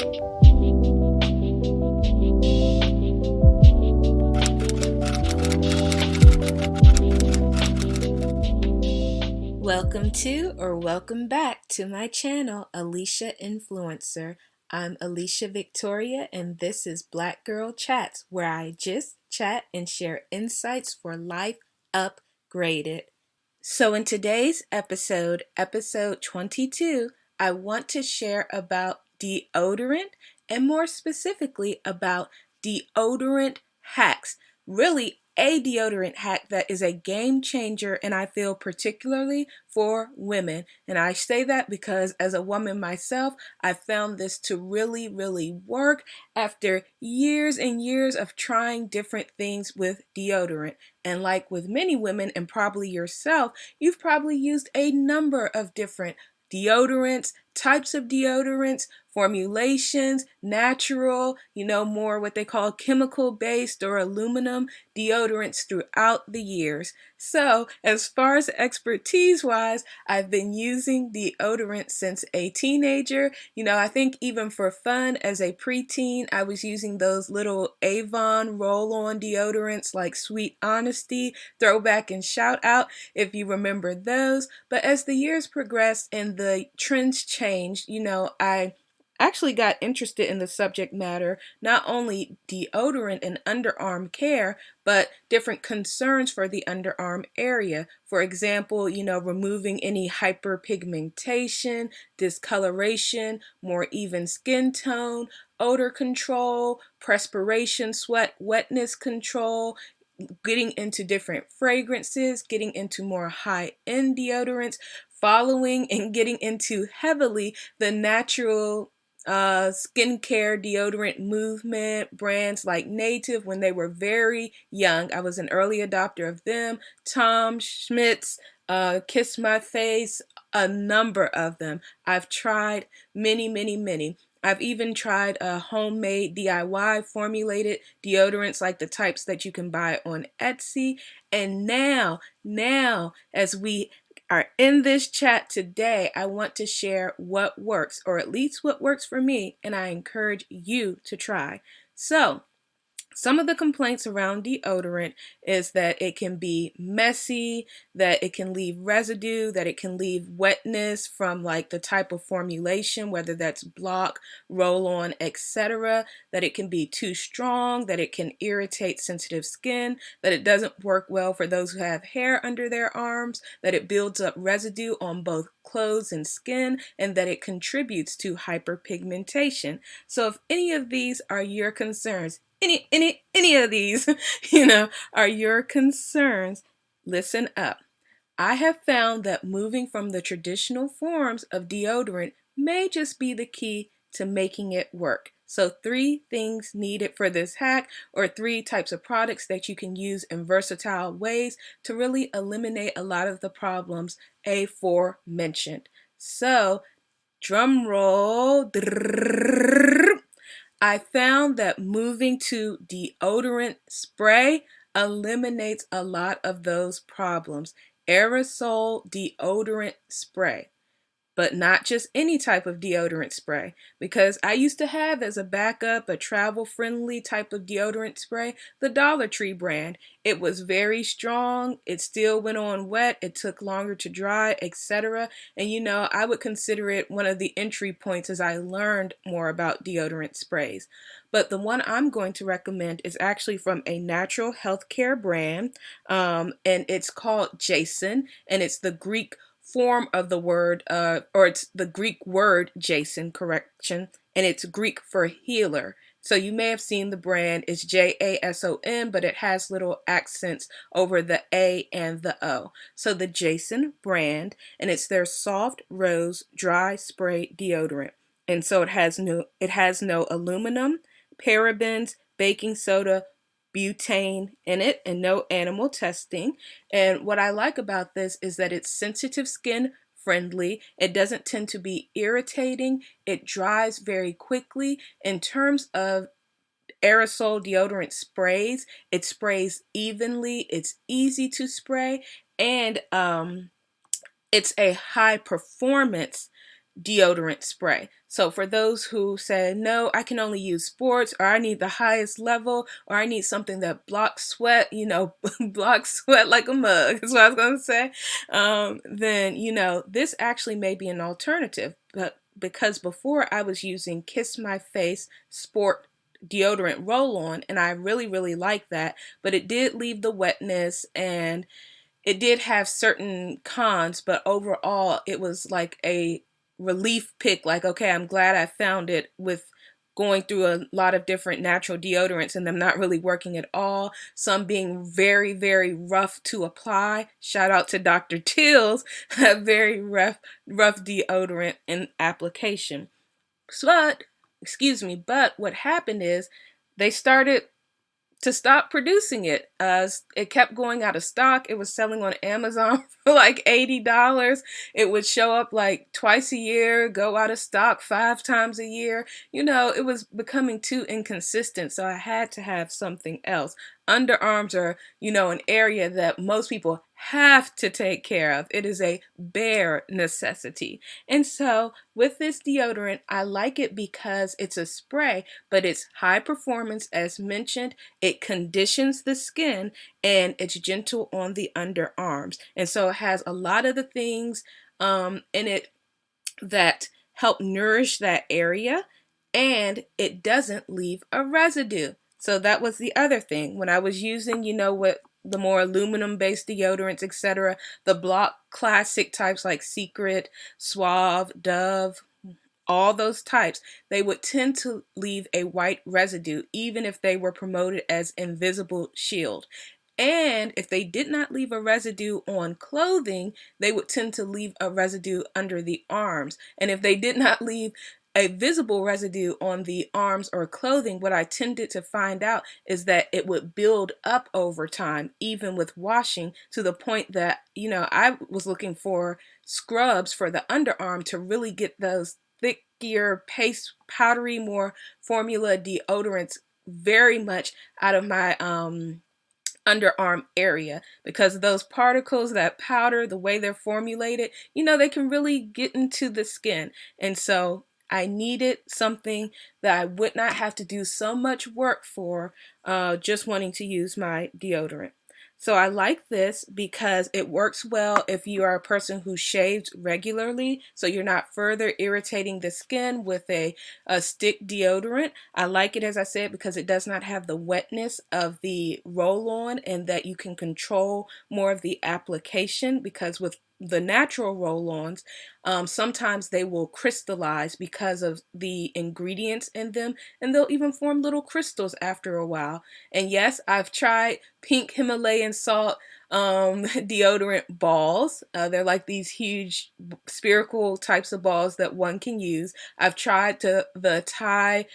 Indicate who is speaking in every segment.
Speaker 1: Welcome to or welcome back to my channel, Alicia Influencer. I'm Alicia Victoria and this is Black Girl Chats, where I just chat and share insights for life upgraded. So in today's episode, episode 22, I want to share about deodorant and more specifically about deodorant hacks. Really a deodorant hack that is a game changer, and I feel particularly for women. And I say that because as a woman myself, I found this to really work after years and years of trying different things with deodorant. And like with many women and probably yourself, you've probably used a number of different deodorants, types of deodorants, formulations, natural, more what they call chemical based or aluminum deodorants throughout the years. So as far as expertise wise, I've been using deodorant since a teenager. I think even for fun as a preteen, I was using those little Avon roll-on deodorants like Sweet Honesty, Throwback and Shout Out, if you remember those. But as the years progressed and the trends changed, I actually got interested in the subject matter, not only deodorant and underarm care, but different concerns for the underarm area. For example, removing any hyperpigmentation, discoloration, more even skin tone, odor control, perspiration, sweat, wetness control, getting into different fragrances, getting into more high-end deodorants, following and getting into heavily the natural skincare deodorant movement, brands like Native when they were very young. I was an early adopter of them. Tom Schmidt's, Kiss My Face, a number of them. I've tried many. I've even tried homemade DIY formulated deodorants like the types that you can buy on Etsy. And now, as we are in this chat today, I want to share what works, or at least what works for me, and I encourage you to try. So, some of the complaints around deodorant is that it can be messy, that it can leave residue, that it can leave wetness from like the type of formulation, whether that's block, roll-on, etc., that it can be too strong, that it can irritate sensitive skin, that it doesn't work well for those who have hair under their arms, that it builds up residue on both clothes and skin, and that it contributes to hyperpigmentation. So if any of these are your concerns, any of these, are your concerns, listen up. I have found that moving from the traditional forms of deodorant may just be the key to making it work. So 3 things needed for this hack, or 3 types of products that you can use in versatile ways to really eliminate a lot of the problems aforementioned. So, drum roll. I found that moving to deodorant spray eliminates a lot of those problems. Aerosol deodorant spray. But not just any type of deodorant spray, because I used to have as a backup a travel-friendly type of deodorant spray, the Dollar Tree brand. It was very strong, it still went on wet, it took longer to dry, etc. And I would consider it one of the entry points as I learned more about deodorant sprays. But the one I'm going to recommend is actually from a natural healthcare brand, and it's called Jason, and it's the Greek form of the word, or it's the Greek word Jason, correction, and it's Greek for healer. So you may have seen the brand, it's Jason, but it has little accents over the A and the O. So the Jason brand, and it's their soft rose dry spray deodorant. And so it has no aluminum, parabens, baking soda, butane in it, and no animal testing. And what I like about this is that it's sensitive skin friendly. It doesn't tend to be irritating. It dries very quickly. In terms of aerosol deodorant sprays, it sprays evenly. It's easy to spray, and it's a high performance deodorant spray. So for those who say, no, I can only use sports, or I need the highest level, or I need something that blocks sweat, blocks sweat like a mug, is what I was going to say, then, this actually may be an alternative. But because before I was using Kiss My Face Sport deodorant roll-on, and I really, really like that, but it did leave the wetness, and it did have certain cons, but overall it was like a relief pick. Like, okay, I'm glad I found it, with going through a lot of different natural deodorants and them not really working at all, some being very, very rough to apply. Shout out to Dr. Till's very rough deodorant in application. But but what happened is they started to stop producing it. It kept going out of stock. It was selling on Amazon for like $80. It would show up like twice a year, go out of stock 5 times a year. It was becoming too inconsistent, so I had to have something else. Underarms are, an area that most people have to take care of. It is a bare necessity. And so with this deodorant, I like it because it's a spray, but it's high performance, as mentioned. It conditions the skin, and it's gentle on the underarms. And so it has a lot of the things in it that help nourish that area, and it doesn't leave a residue. So that was the other thing. When I was using, with the more aluminum-based deodorants, etc., the block classic types like Secret, Suave, Dove, all those types, they would tend to leave a white residue, even if they were promoted as invisible shield. And if they did not leave a residue on clothing, they would tend to leave a residue under the arms. And if they did not leave a visible residue on the arms or clothing, what I tended to find out is that it would build up over time, even with washing, to the point that, I was looking for scrubs for the underarm to really get those thickier, paste, powdery, more formula deodorants very much out of my underarm area, because those particles, that powder, the way they're formulated, they can really get into the skin. And so I needed something that I would not have to do so much work for, just wanting to use my deodorant. So I like this because it works well if you are a person who shaves regularly, so you're not further irritating the skin with a stick deodorant. I like it, as I said, because it does not have the wetness of the roll-on, and that you can control more of the application, because with the natural roll-ons, sometimes they will crystallize because of the ingredients in them, and they'll even form little crystals after a while. And yes, I've tried pink Himalayan salt deodorant balls. They're like these huge spherical types of balls that one can use. I've tried the Thai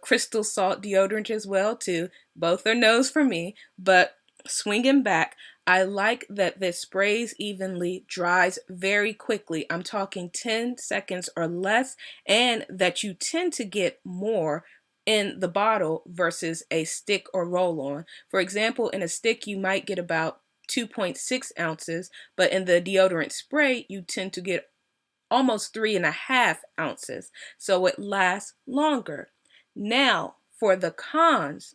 Speaker 1: crystal salt deodorant as well too. Both are no's for me, but swinging back, I like that this sprays evenly, dries very quickly. I'm talking 10 seconds or less, and that you tend to get more in the bottle versus a stick or roll-on. For example, in a stick, you might get about 2.6 ounces, but in the deodorant spray, you tend to get almost 3.5 ounces. So it lasts longer. Now, for the cons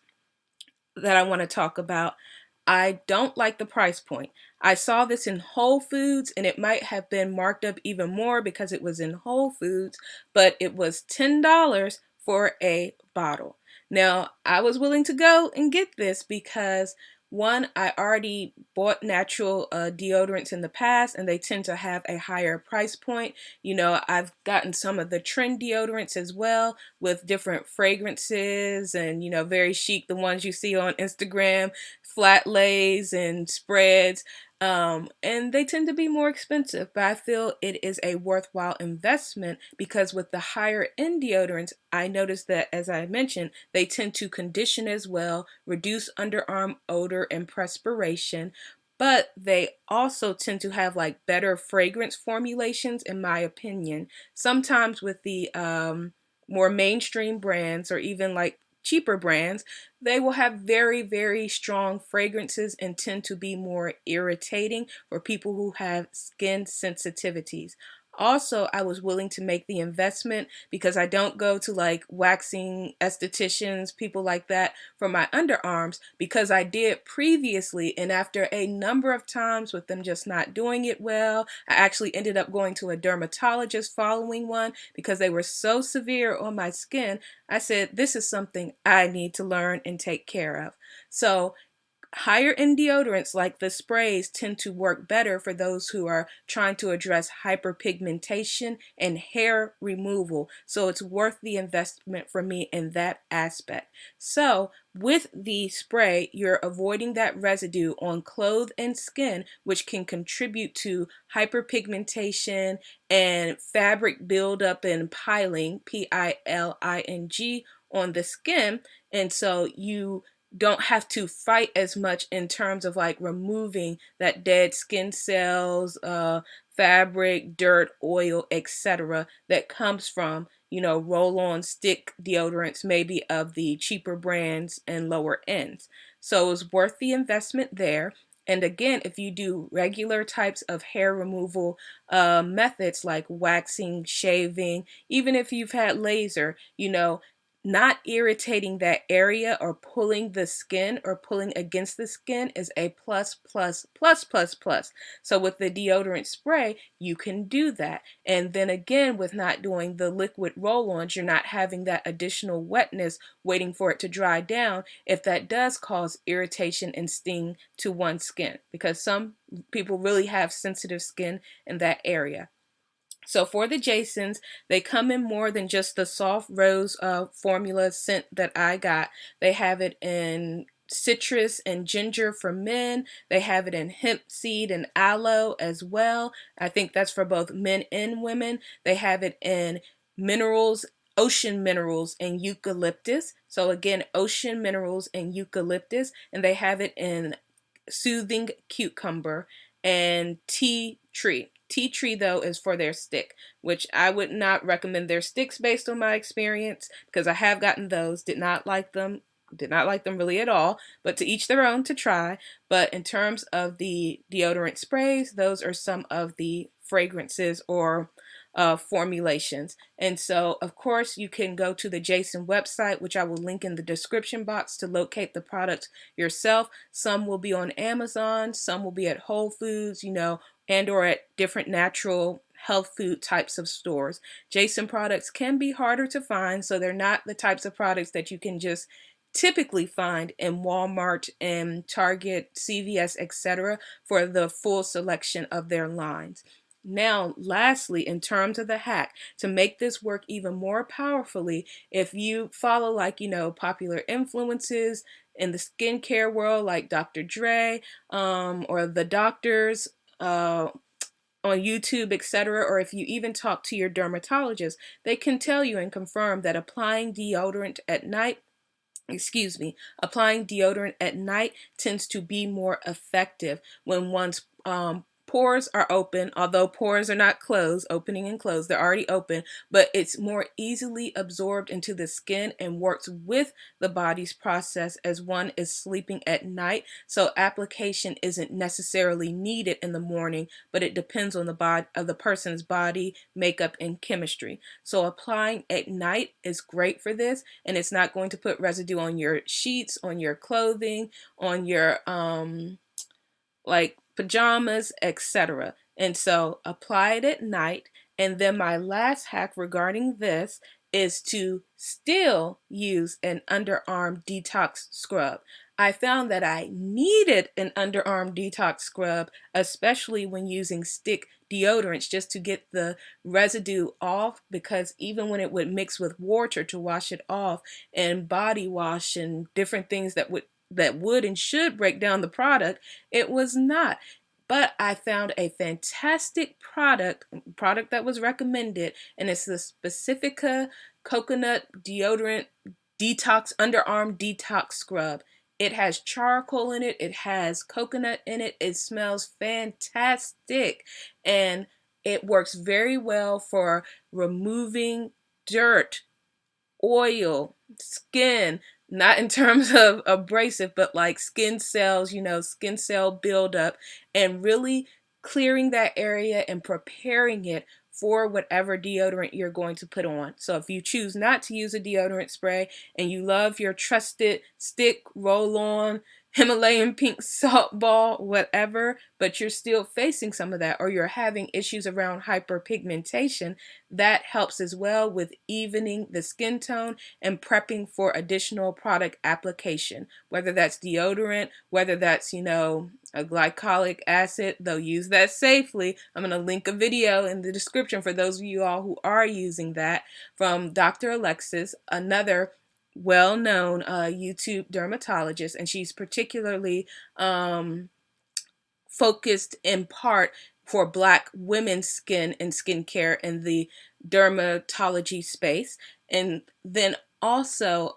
Speaker 1: that I want to talk about, I don't like the price point. I saw this in Whole Foods, and it might have been marked up even more because it was in Whole Foods, but it was $10 for a bottle. Now, I was willing to go and get this because, one, I already bought natural deodorants in the past, and they tend to have a higher price point. I've gotten some of the trend deodorants as well, with different fragrances and, very chic, the ones you see on Instagram, flat lays and spreads. And they tend to be more expensive, but I feel it is a worthwhile investment because with the higher end deodorants, I noticed that, as I mentioned, they tend to condition as well, reduce underarm odor and perspiration, but they also tend to have like better fragrance formulations, in my opinion. Sometimes with the more mainstream brands, or even like cheaper brands, they will have very, very strong fragrances and tend to be more irritating for people who have skin sensitivities. also I was willing to make the investment because I don't go to like waxing estheticians, people like that for my underarms, because I did previously, and after a number of times with them just not doing it well, I actually ended up going to a dermatologist following one because they were so severe on my skin. I said, this is something I need to learn and take care of. So higher end deodorants like the sprays tend to work better for those who are trying to address hyperpigmentation and hair removal. So it's worth the investment for me in that aspect. So with the spray, you're avoiding that residue on clothes and skin, which can contribute to hyperpigmentation and fabric buildup and piling, piling, on the skin. And so you don't have to fight as much in terms of like removing that dead skin cells, fabric, dirt, oil, etc. that comes from, roll-on stick deodorants, maybe of the cheaper brands and lower ends. So it's worth the investment there. And again, if you do regular types of hair removal methods like waxing, shaving, even if you've had laser, not irritating that area or pulling the skin or pulling against the skin is a plus, plus, plus, plus, plus. So with the deodorant spray, you can do that. And then again, with not doing the liquid roll-ons, you're not having that additional wetness waiting for it to dry down if that does cause irritation and sting to one's skin, because some people really have sensitive skin in that area. So for the Jasons, they come in more than just the soft rose formula scent that I got. They have it in citrus and ginger for men. They have it in hemp seed and aloe as well. I think that's for both men and women. They have it in minerals, ocean minerals, and eucalyptus. So again, ocean minerals and eucalyptus. And they have it in soothing cucumber and tea tree. Tea tree, though, is for their stick, which I would not recommend their sticks based on my experience, because I have gotten those, did not like them really at all, but to each their own to try. But in terms of the deodorant sprays, those are some of the fragrances or formulations. And so, of course, you can go to the Jason website, which I will link in the description box, to locate the product yourself. Some will be on Amazon, some will be at Whole Foods, and or at different natural health food types of stores. Jason products can be harder to find, so they're not the types of products that you can just typically find in Walmart and Target, CVS, etc. for the full selection of their lines. Now, lastly, in terms of the hack, to make this work even more powerfully, if you follow popular influences in the skincare world like Dr. Dre or the doctors on YouTube, etc., or if you even talk to your dermatologist, they can tell you and confirm that applying deodorant at night tends to be more effective when one's pores are open, although pores are not closed, opening and closed, they're already open, but it's more easily absorbed into the skin and works with the body's process as one is sleeping at night. So application isn't necessarily needed in the morning, but it depends on the body of the person's body makeup and chemistry. So applying at night is great for this, and it's not going to put residue on your sheets, on your clothing, on your like pajamas, etc. And so apply it at night. And then my last hack regarding this is to still use an underarm detox scrub. I found that I needed an underarm detox scrub, especially when using stick deodorants, just to get the residue off, because even when it would mix with water to wash it off and body wash and different things that would and should break down the product, it was not. But I found a fantastic product that was recommended, and it's the Specifica Coconut Deodorant Detox Underarm Detox Scrub. It has charcoal in it, it has coconut in it, it smells fantastic, and it works very well for removing dirt, oil, skin, not in terms of abrasive, but like skin cells, skin cell buildup, and really clearing that area and preparing it for whatever deodorant you're going to put on. So if you choose not to use a deodorant spray and you love your trusted stick, roll-on, Himalayan pink salt ball, whatever, but you're still facing some of that, or you're having issues around hyperpigmentation, that helps as well with evening the skin tone and prepping for additional product application, whether that's deodorant, whether that's, a glycolic acid, though use that safely. I'm going to link a video in the description for those of you all who are using that from Dr. Alexis, another well-known YouTube dermatologist, and she's particularly focused in part for Black women's skin and skincare in the dermatology space. And then also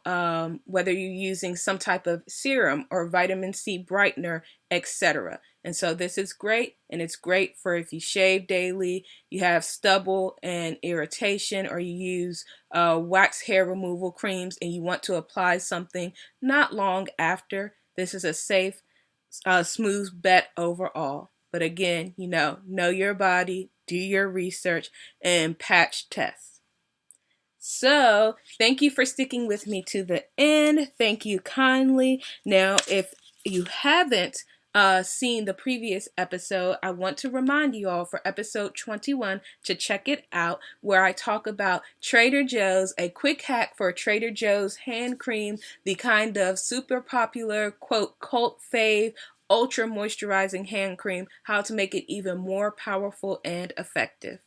Speaker 1: whether you're using some type of serum or vitamin C brightener, etc. And so this is great, and it's great for if you shave daily, you have stubble and irritation, or you use wax hair removal creams and you want to apply something not long after. This is a safe, smooth bet overall. But again, know your body, do your research, and patch test. So thank you for sticking with me to the end. Thank you kindly. Now, if you haven't seen the previous episode, I want to remind you all for episode 21 to check it out, where I talk about Trader Joe's, a quick hack for Trader Joe's hand cream, the kind of super popular, quote, cult fave, ultra moisturizing hand cream, how to make it even more powerful and effective.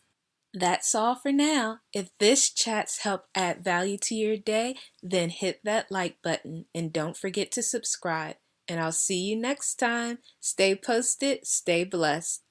Speaker 1: That's all for now. If this chat's helped add value to your day, then hit that like button and don't forget to subscribe. And I'll see you next time. Stay posted, stay blessed.